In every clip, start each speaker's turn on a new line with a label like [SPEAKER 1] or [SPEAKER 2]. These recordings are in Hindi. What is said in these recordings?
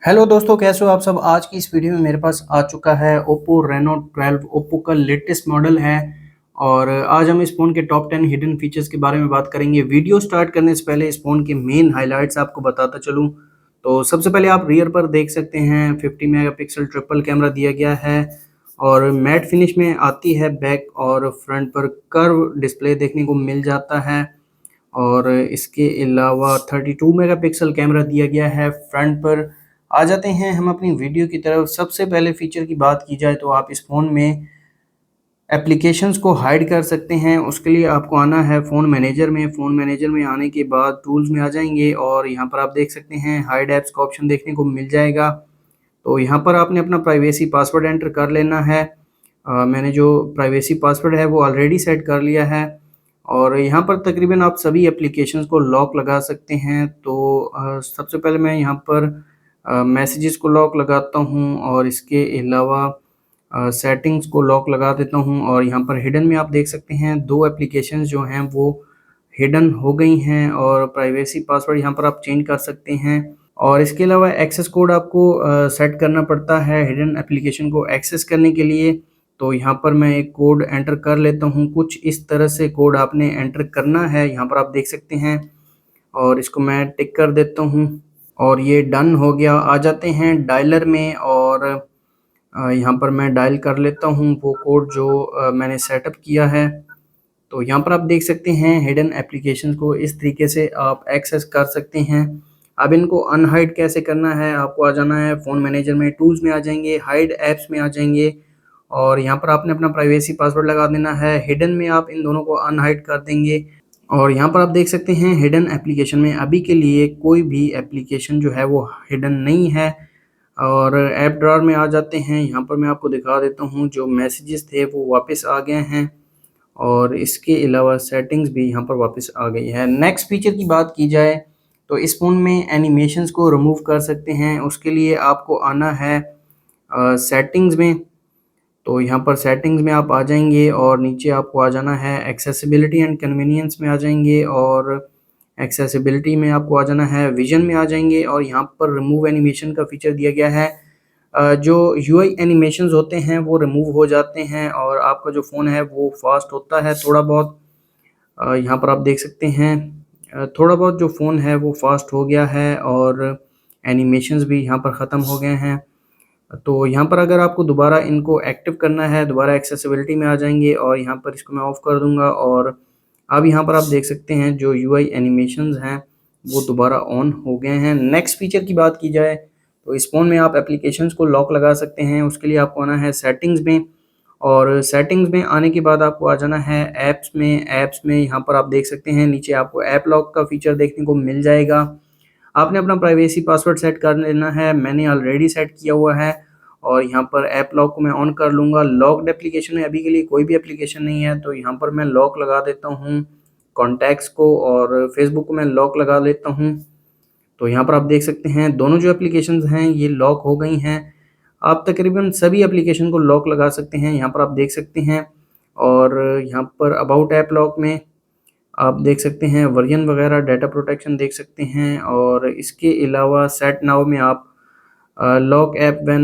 [SPEAKER 1] हेलो दोस्तों, कैसे हो आप सब। आज की इस वीडियो में मेरे पास आ चुका है Oppo Reno 12। Oppo का लेटेस्ट मॉडल है और आज हम इस फ़ोन के टॉप 10 हिडन फीचर्स के बारे में बात करेंगे। वीडियो स्टार्ट करने से पहले इस फ़ोन के मेन हाइलाइट्स आपको बताता चलूँ तो सबसे पहले आप रियर पर देख सकते हैं 50 मेगापिक्सल ट्रिपल कैमरा दिया गया है और मैट फिनिश में आती है। बैक और फ्रंट पर कर्व डिस्प्ले देखने को मिल जाता है और इसके अलावा 32 मेगापिक्सल कैमरा दिया गया है फ्रंट पर। आ जाते हैं हम अपनी वीडियो की तरफ। सबसे पहले फ़ीचर की बात की जाए तो आप इस फ़ोन में एप्लीकेशंस को हाइड कर सकते हैं। उसके लिए आपको आना है फ़ोन मैनेजर में। फ़ोन मैनेजर में आने के बाद टूल्स में आ जाएंगे और यहाँ पर आप देख सकते हैं हाइड ऐप्स का ऑप्शन देखने को मिल जाएगा। तो यहाँ पर आपने अपना प्राइवेसी पासवर्ड एंटर कर लेना है। मैंने जो प्राइवेसी पासवर्ड है वो ऑलरेडी सेट कर लिया है और यहाँ पर तकरीबन आप सभी एप्लीकेशंस को लॉक लगा सकते हैं। तो सबसे पहले मैं यहाँ पर मैसेजेस को लॉक लगाता हूँ और इसके अलावा सेटिंग्स को लॉक लगा देता हूँ और यहाँ पर हिडन में आप देख सकते हैं दो एप्लीकेशंस जो हैं वो हिडन हो गई हैं और प्राइवेसी पासवर्ड यहाँ पर आप चेंज कर सकते हैं। और इसके अलावा एक्सेस कोड आपको सेट करना पड़ता है हिडन एप्लीकेशन को एक्सेस करने के लिए। तो यहाँ पर मैं एक कोड एंटर कर लेता हूँ। कुछ इस तरह से कोड आपने एंटर करना है, यहाँ पर आप देख सकते हैं और इसको मैं टिक कर देता हूँ और ये डन हो गया। आ जाते हैं डायलर में और यहाँ पर मैं डायल कर लेता हूँ वो कोड जो मैंने सेटअप किया है। तो यहाँ पर आप देख सकते हैं हिडन एप्लीकेशन को इस तरीके से आप एक्सेस कर सकते हैं। अब इनको अनहाइड कैसे करना है, आपको आ जाना है फ़ोन मैनेजर में, टूल्स में आ जाएंगे, हाइड ऐप्स में आ जाएंगे और यहाँ पर आपने अपना प्राइवेसी पासवर्ड लगा देना है। हिडन में आप इन दोनों को अनहाइड कर देंगे और यहाँ पर आप देख सकते हैं हिडन एप्लीकेशन में अभी के लिए कोई भी एप्लीकेशन जो है वो हिडन नहीं है। और ऐप ड्रॉअर में आ जाते हैं। यहाँ पर मैं आपको दिखा देता हूँ जो मैसेजेस थे वो वापस आ गए हैं और इसके अलावा सेटिंग्स भी यहाँ पर वापस आ गई है। नेक्स्ट फीचर की बात की जाए तो इस फ़ोन में एनिमेशंस को रिमूव कर सकते हैं। उसके लिए आपको आना है सेटिंग्स में। तो यहाँ पर सेटिंग्स में आप आ जाएंगे और नीचे आपको आ जाना है एक्सेसिबिलिटी एंड कन्वीनियंस में आ जाएंगे और एक्सेसिबिलिटी में आपको आ जाना है विजन में आ जाएंगे और यहाँ पर रिमूव एनिमेशन का फीचर दिया गया है। जो यूआई एनिमेशंस होते हैं वो रिमूव हो जाते हैं और आपका जो फ़ोन है वो फास्ट होता है थोड़ा बहुत। यहाँ पर आप देख सकते हैं थोड़ा बहुत जो फ़ोन है वो फास्ट हो गया है और एनिमेशंस भी यहाँ पर ख़त्म हो गए हैं। तो यहाँ पर अगर आपको दोबारा इनको एक्टिव करना है, दोबारा एक्सेसिबिलिटी में आ जाएंगे और यहाँ पर इसको मैं ऑफ़ कर दूँगा और अब यहाँ पर आप देख सकते हैं जो यूआई एनिमेशंस हैं वो दोबारा ऑन हो गए हैं। नेक्स्ट फीचर की बात की जाए तो इस फ़ोन में आप एप्लीकेशंस को लॉक लगा सकते हैं। उसके लिए आपको आना है सेटिंग्स में और सेटिंग्स में आने के बाद आपको आ जाना है ऐप्स में। ऐप्स में यहाँ पर आप देख सकते हैं नीचे आपको ऐप लॉक का फीचर देखने को मिल जाएगा। आपने अपना प्राइवेसी पासवर्ड सेट कर लेना है, मैंने ऑलरेडी सेट किया हुआ है और यहाँ पर ऐप लॉक को मैं ऑन कर लूँगा। लॉक्ड एप्लीकेशन में अभी के लिए कोई भी एप्लीकेशन नहीं है तो यहाँ पर मैं लॉक लगा देता हूँ कॉन्टैक्ट्स को और फेसबुक को मैं लॉक लगा लेता हूँ। तो यहाँ पर आप देख सकते हैं दोनों जो एप्लीकेशंस हैं ये लॉक हो गई हैं। आप तकरीबन सभी एप्लीकेशन को लॉक लगा सकते हैं, यहाँ पर आप देख सकते हैं। और यहाँ पर अबाउट ऐप लॉक में आप देख सकते हैं वर्जन वगैरह, डाटा प्रोटेक्शन देख सकते हैं और इसके अलावा सेट नाउ में आप lock app when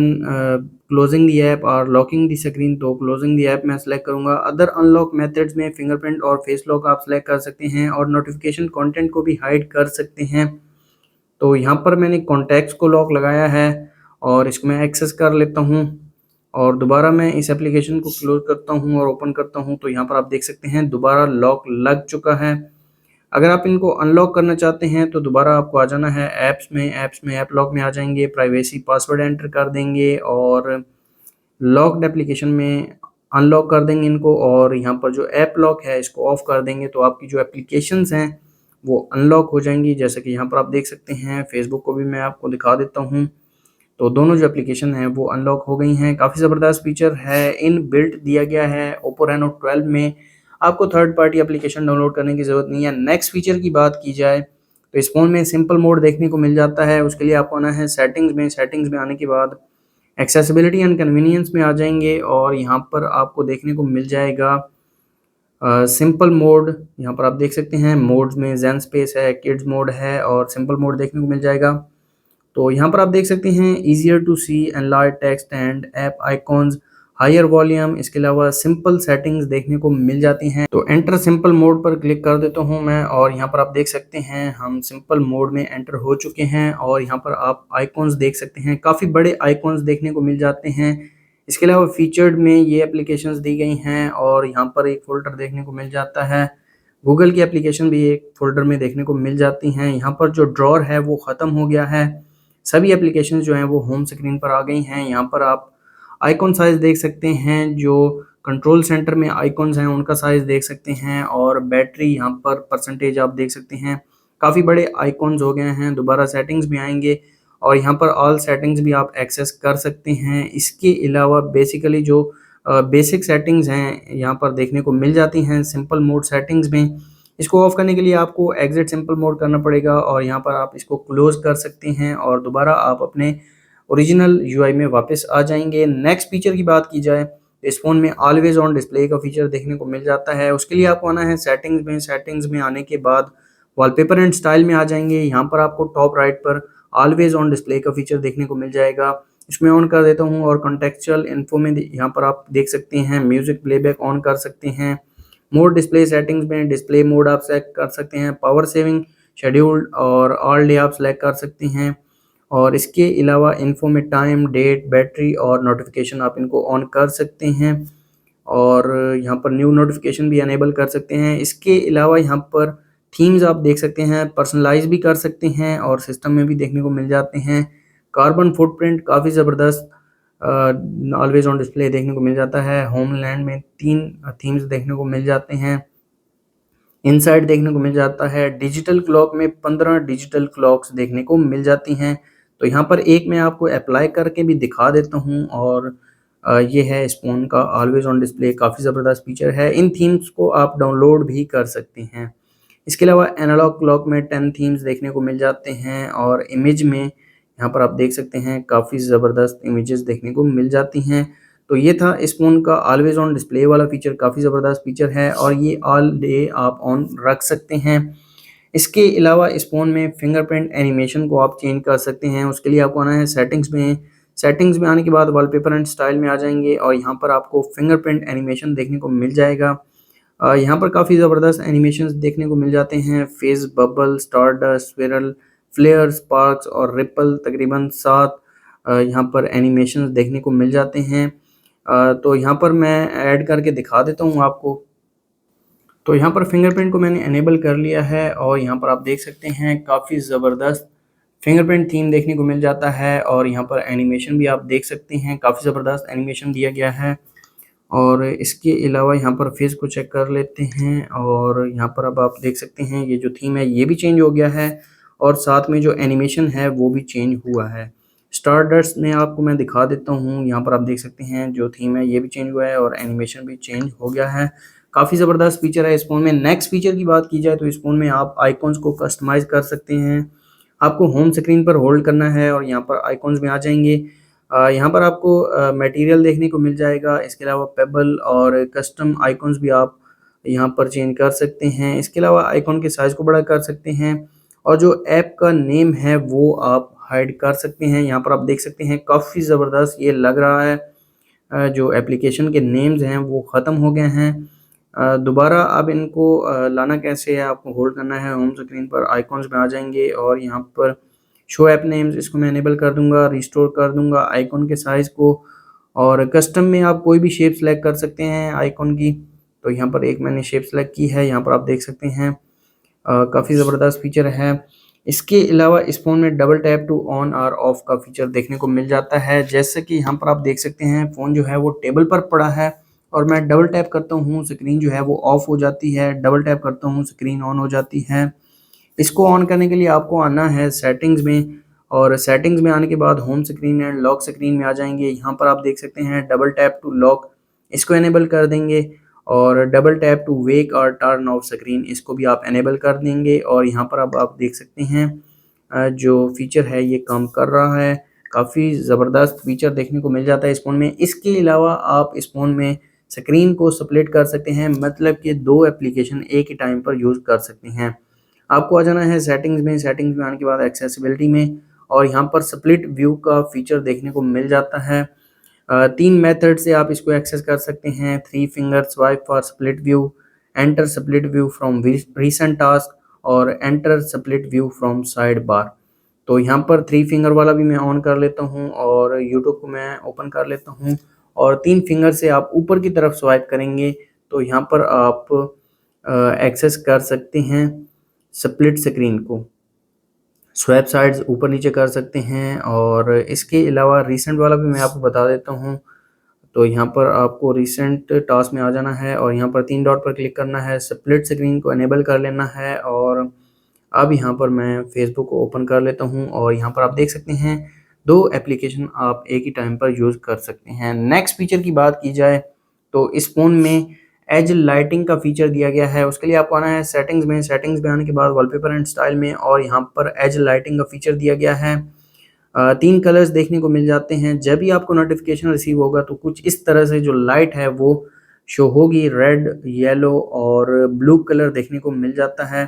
[SPEAKER 1] closing the app और लॉकिंग द स्क्रीन, तो क्लोजिंग द ऐप मैं सेलेक्ट करूँगा। अदर अनलॉक मेथड्स में फिंगरप्रिंट और फेस लॉक आप सेलेक्ट कर सकते हैं और नोटिफिकेशन कंटेंट को भी हाइड कर सकते हैं। तो यहाँ पर मैंने कॉन्टैक्ट्स को लॉक लगाया है और इसको मैं एक्सेस कर लेता हूँ और दोबारा मैं इस एप्लीकेशन को क्लोज करता हूँ और ओपन करता हूँ तो यहाँ पर आप देख सकते हैं दोबारा लॉक लग चुका है। अगर आप इनको अनलॉक करना चाहते हैं तो दोबारा आपको आ जाना है ऐप्स में। ऐप्स में ऐप लॉक में आ जाएंगे, प्राइवेसी पासवर्ड एंटर कर देंगे और लॉक्ड एप्लीकेशन में अनलॉक कर देंगे इनको और यहाँ पर जो ऐप लॉक है इसको ऑफ कर देंगे तो आपकी जो एप्लीकेशंस हैं वो अनलॉक हो जाएंगी। जैसे कि यहाँ पर आप देख सकते हैं, फेसबुक को भी मैं आपको दिखा देता हूँ। तो दोनों जो एप्लीकेशन हैं वो अनलॉक हो गई हैं। काफ़ी ज़बरदस्त फीचर है, इन बिल्ट दिया गया है Oppo Reno 12 में। आपको थर्ड पार्टी एप्लीकेशन डाउनलोड करने की ज़रूरत नहीं है। नेक्स्ट फीचर की बात की जाए तो इस फ़ोन में सिंपल मोड देखने को मिल जाता है। उसके लिए आपको आना है सेटिंग्स में। सेटिंग्स में आने के बाद एक्सेसिबिलिटी एंड कन्वीनियंस में आ जाएंगे और यहाँ पर आपको देखने को मिल जाएगा सिंपल मोड। यहाँ पर आप देख सकते हैं मोड्स में जेन स्पेस है, किड्स मोड है और सिंपल मोड देखने को मिल जाएगा। तो यहाँ पर आप देख सकते हैं easier to see and large text and app icons, higher volume, इसके अलावा सिंपल सेटिंग्स देखने को मिल जाती हैं। तो एंटर सिंपल मोड पर क्लिक कर देता हूँ मैं और यहाँ पर आप देख सकते हैं हम सिंपल मोड में एंटर हो चुके हैं और यहाँ पर आप आइकॉन्स देख सकते हैं, काफ़ी बड़े आइकॉन्स देखने को मिल जाते हैं। इसके अलावा फीचर्ड में ये एप्लीकेशंस दी गई हैं और यहाँ पर एक फ़ोल्डर देखने को मिल जाता है। गूगल की एप्लीकेशन भी एक फ़ोल्डर में देखने को मिल जाती हैं। यहाँ पर जो ड्रॉअर है वो ख़त्म हो गया है, सभी एप्लीकेशंस जो हैं वो होम स्क्रीन पर आ गई हैं। यहाँ पर आप आइकॉन साइज़ देख सकते हैं, जो कंट्रोल सेंटर में आइकॉन्स हैं उनका साइज़ देख सकते हैं और बैटरी यहाँ पर परसेंटेज आप देख सकते हैं। काफ़ी बड़े आइकॉन्स हो गए हैं। दोबारा सेटिंग्स भी आएँगे और यहाँ पर ऑल सेटिंग्स भी आप एक्सेस कर सकते हैं। इसके अलावा बेसिकली जो बेसिक सेटिंग्स हैं यहाँ पर देखने को मिल जाती हैं सिंपल मोड सेटिंग्स में। इसको ऑफ करने के लिए आपको एग्जिट सिंपल मोड करना पड़ेगा और यहाँ पर आप इसको क्लोज़ कर सकते हैं और दोबारा आप अपने ओरिजिनल यूआई में वापस आ जाएंगे। नेक्स्ट फीचर की बात की जाए तो इस फ़ोन में ऑलवेज ऑन डिस्प्ले का फीचर देखने को मिल जाता है। उसके लिए आपको आना है सेटिंग्स में आने के बाद वॉलपेपर एंड स्टाइल में आ जाएंगे। यहाँ पर आपको टॉप राइट पर ऑलवेज ऑन डिस्प्ले का फीचर देखने को मिल जाएगा। इसमें ऑन कर देता हूँ और कॉन्टेक्चुअल इन्फो में यहाँ पर आप देख सकते हैं म्यूज़िक प्लेबैक ऑन कर सकते हैं। मोड डिस्प्ले सेटिंग्स में डिस्प्ले मोड आप सेलेक्ट कर सकते हैं, पावर सेविंग, शेड्यूल्ड और ऑल डे आप सेलेक्ट कर सकते हैं और इसके अलावा इन्फो में टाइम, डेट, बैटरी और नोटिफिकेशन आप इनको ऑन कर सकते हैं और यहाँ पर न्यू नोटिफिकेशन भी अनेबल कर सकते हैं। इसके अलावा यहाँ पर थीम्स आप देख सकते हैं, पर्सनलाइज भी कर सकते हैं और सिस्टम में भी देखने को मिल जाते हैं। कार्बन फुटप्रिंट काफ़ी ज़बरदस्त ऑलवेज ऑन डिस्प्ले देखने को मिल जाता है। होमलैंड में 3 थीम्स देखने को मिल जाते हैं। इनसाइड देखने को मिल जाता है। डिजिटल क्लॉक में 15 डिजिटल क्लॉक्स देखने को मिल जाती हैं। तो यहाँ पर एक मैं आपको अप्लाई करके भी दिखा देता हूँ और ये है इस फ़ोन का ऑलवेज ऑन डिस्प्ले, काफ़ी ज़बरदस्त फीचर है। इन थीम्स को आप डाउनलोड भी कर सकते हैं। इसके अलावा एनालॉग क्लॉक में 10 थीम्स देखने को मिल जाते हैं और इमेज में यहाँ पर आप देख सकते हैं काफ़ी ज़बरदस्त इमेजेस देखने को मिल जाती हैं। तो ये था इस फ़ोन का ऑलवेज ऑन डिस्प्ले वाला फीचर, काफ़ी ज़बरदस्त फीचर है और ये ऑल डे आप ऑन रख सकते हैं। इसके अलावा इस फ़ोन में फिंगरप्रिंट एनिमेशन को आप चेंज कर सकते हैं। उसके लिए आपको आना है सेटिंग्स में आने के बाद वॉलपेपर एंड स्टाइल में आ जाएंगे और यहाँ पर आपको फिंगरप्रिंट एनिमेशन देखने को मिल जाएगा। यहाँ पर काफ़ी ज़बरदस्त एनिमेशंस देखने को मिल जाते हैं। Face bubble, stardust, swirl, flare, sparks और रिपल, तकरीबन 7 यहाँ पर एनिमेशंस देखने को मिल जाते हैं। तो यहाँ पर मैं ऐड करके दिखा देता हूँ आपको। तो यहाँ पर फिंगरप्रिंट को मैंने इनेबल कर लिया है और यहाँ पर आप देख सकते हैं काफ़ी ज़बरदस्त फिंगरप्रिंट थीम देखने को मिल जाता है और यहाँ पर एनिमेशन भी आप देख सकते हैं, काफ़ी ज़बरदस्त एनिमेशन दिया गया है। और इसके अलावा यहाँ पर फेस को चेक कर लेते हैं और यहाँ पर अब आप देख सकते हैं ये जो थीम है ये भी चेंज हो गया है और साथ में जो एनिमेशन है वो भी चेंज हुआ है। स्टारडस्ट में आपको मैं दिखा देता हूँ, यहाँ पर आप देख सकते हैं जो थीम है ये भी चेंज हुआ है और एनिमेशन भी चेंज हो गया है। काफ़ी ज़बरदस्त फीचर है इस फ़ोन में। नेक्स्ट फीचर की बात की जाए तो इस फ़ोन में आप आइकॉन्स को कस्टमाइज़ कर सकते हैं। आपको होम स्क्रीन पर होल्ड करना है और यहाँ पर आइकॉन्स में आ जाएंगे। यहाँ पर आपको मटेरियल देखने को मिल जाएगा। इसके अलावा पेबल और कस्टम आइकॉन्स भी आप यहाँ पर चेंज कर सकते हैं। इसके अलावा आइकॉन के साइज़ को बड़ा कर सकते हैं और जो ऐप का नेम है वो आप हाइड कर सकते हैं। यहाँ पर आप देख सकते हैं काफ़ी ज़बरदस्त ये लग रहा है। जो एप्लीकेशन के नेम्स हैं वो ख़त्म हो गए हैं। दोबारा अब इनको लाना कैसे है, आपको होल्ड करना है, होम स्क्रीन पर आइकॉन्स में आ जाएंगे और यहाँ पर शो ऐप नेम्स इसको मैं इनेबल कर दूंगा, रिस्टोर कर दूंगा आइकॉन के साइज़ को और कस्टम में आप कोई भी शेप सेलेक्ट कर सकते हैं आइकॉन की। तो यहाँ पर एक मैंने शेप सेलेक्ट की है, यहाँ पर आप देख सकते हैं काफ़ी ज़बरदस्त फीचर है। इसके अलावा इस फ़ोन में डबल टैप टू ऑन और ऑफ का फीचर देखने को मिल जाता है। जैसे कि यहाँ पर आप देख सकते हैं फ़ोन जो है वो टेबल पर पड़ा है और मैं डबल टैप करता हूँ स्क्रीन जो है वो ऑफ हो जाती है, डबल टैप करता हूँ स्क्रीन ऑन हो जाती है। इसको ऑन करने के लिए आपको आना है सेटिंग्स में और सेटिंग्स में आने के बाद home screen and lock screen में आ जाएंगे। यहाँ पर आप देख सकते हैं डबल टैप टू लॉक, इसको इनेबल कर देंगे और डबल टैप टू वेक और टर्न ऑफ स्क्रीन इसको भी आप इनेबल कर देंगे और यहाँ पर अब आप देख सकते हैं जो फीचर है ये काम कर रहा है। काफ़ी ज़बरदस्त फीचर देखने को मिल जाता है इस फ़ोन में। इसके अलावा आप इस फ़ोन में स्क्रीन को स्प्लिट कर सकते हैं, मतलब कि 2 एप्लीकेशन एक ही टाइम पर यूज़ कर सकते हैं। आपको आ जाना है सेटिंग्स में आने के बाद एक्सेसिबिलिटी में और यहाँ पर स्प्लिट व्यू का फीचर देखने को मिल जाता है। 3 मेथड से आप इसको एक्सेस कर सकते हैं। 3 finger swipe for split view, enter split view from recent task और enter split view from sidebar. तो यहाँ पर 3 फिंगर वाला भी मैं ऑन कर लेता हूँ और यूट्यूब को मैं ओपन कर लेता हूँ और 3 फिंगर से आप ऊपर की तरफ स्वाइप करेंगे तो यहाँ पर आप एक्सेस कर सकते हैं स्प्लिट स्क्रीन को। स्वैप साइड्स ऊपर नीचे कर सकते हैं और इसके अलावा रीसेंट वाला भी मैं आपको बता देता हूँ। तो यहाँ पर आपको रीसेंट टास्क में आ जाना है और यहाँ पर 3 डॉट पर क्लिक करना है, स्प्लिट स्क्रीन को इनेबल कर लेना है और अब यहाँ पर मैं फेसबुक को ओपन कर लेता हूँ और यहाँ पर आप देख सकते हैं 2 एप्लीकेशन आप एक ही टाइम पर यूज़ कर सकते हैं। नेक्स्ट फीचर की बात की जाए तो इस फ़ोन में एज लाइटिंग का फीचर दिया गया है। उसके लिए आपको आना है सेटिंग्स में, सेटिंग्स में आने के बाद वॉलपेपर एंड स्टाइल में और यहाँ पर एज लाइटिंग का फीचर दिया गया है। 3 कलर्स देखने को मिल जाते हैं। जब भी आपको नोटिफिकेशन रिसीव होगा तो कुछ इस तरह से जो लाइट है वो शो होगी, रेड, येलो और ब्लू कलर देखने को मिल जाता है।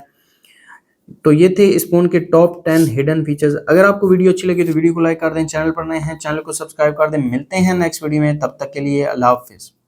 [SPEAKER 1] तो ये थे इस फ़ोन के टॉप 10 हिडन फीचर्स। अगर आपको वीडियो अच्छी लगी तो वीडियो को लाइक कर दें, चैनल पर नए हैं चैनल को सब्सक्राइब कर दें। मिलते हैं नेक्स्ट वीडियो में, तब तक के लिए अल्लाह हाफ़िज़।